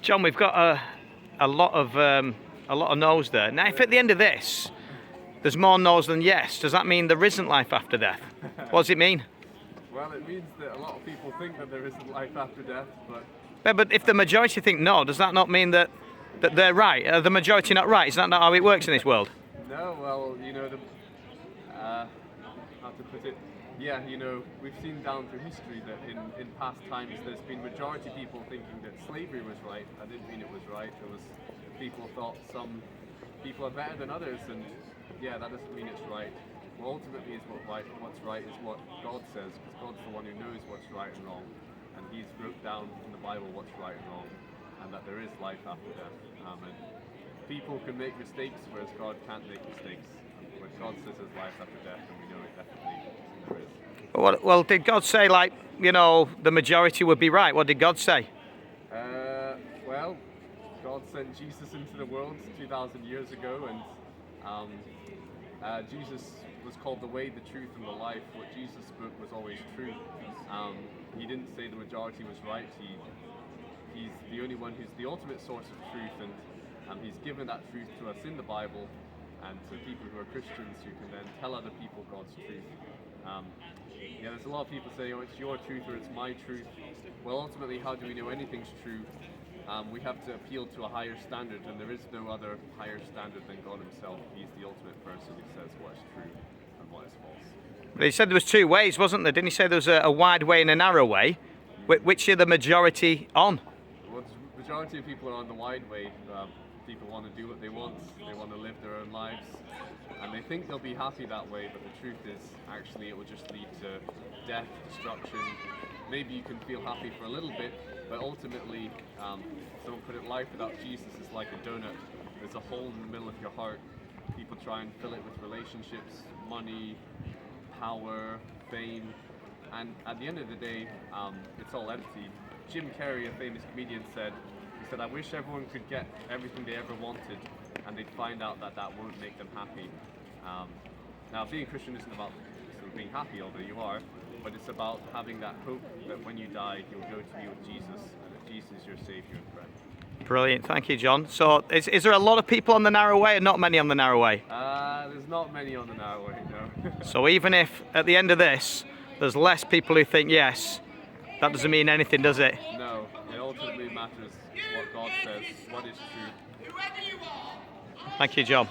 John, we've got a lot of no's there. Now, if at the end of this there's more no's than yes, does that mean there isn't life after death? What does it mean? Well, it means that a lot of people think that there isn't life after death, but... Yeah, but if the majority think no, does that not mean that they're right? Are the majority not right? Is that not how it works in this world? No, well, you know, how to put it? Yeah, you know, we've seen down through history that in past times there's been majority people thinking that slavery was right. I didn't mean it was right. There was people thought some people are better than others, and yeah, that doesn't mean it's right. Well, ultimately, what's right is what God says, because God's the one who knows what's right and wrong, and He's wrote down in the Bible what's right and wrong, and that there is life after death. And people can make mistakes, whereas God can't make mistakes. And when God says there's life after death, then we know it definitely there is. Well, did God say, like, you know, the majority would be right? What did God say? Well, God sent Jesus into the world 2,000 years ago, and Jesus was called the way, the truth, and the life. What Jesus spoke was always true. He didn't say the majority was right. He's the only one who's the ultimate source of truth, and He's given that truth to us in the Bible, and to people who are Christians who can then tell other people God's truth. Yeah, there's a lot of people say, oh, it's your truth or it's my truth. Well, ultimately, how do we know anything's true? We have to appeal to a higher standard, and there is no other higher standard than God Himself. He's the ultimate person who says what is true and what is false. But He said there was two ways, wasn't there? Didn't He say there was a wide way and a narrow way? Which are the majority on? Well, the majority of people are on the wide way. People want to do what they want. They want to live their own lives, and they think they'll be happy that way. But the truth is, actually, it will just lead to death, destruction. Maybe you can feel happy for a little bit, but ultimately, someone put it, life without Jesus is like a donut. There's a hole in the middle of your heart. People try and fill it with relationships, money, power, fame, and at the end of the day, it's all empty. Jim Carrey, a famous comedian, said, I wish everyone could get everything they ever wanted, and they'd find out that that won't make them happy. Now, being a Christian isn't about sort of being happy, although you are, but it's about having that hope that when you die, you'll go to be with Jesus, and that Jesus is your Savior and friend. Brilliant, thank you, John. So, is there a lot of people on the narrow way, or not many on the narrow way? There's not many on the narrow way, no. So even if, at the end of this, there's less people who think yes, that doesn't mean anything, does it? No, it ultimately matters what God says, what is true. Thank you, John.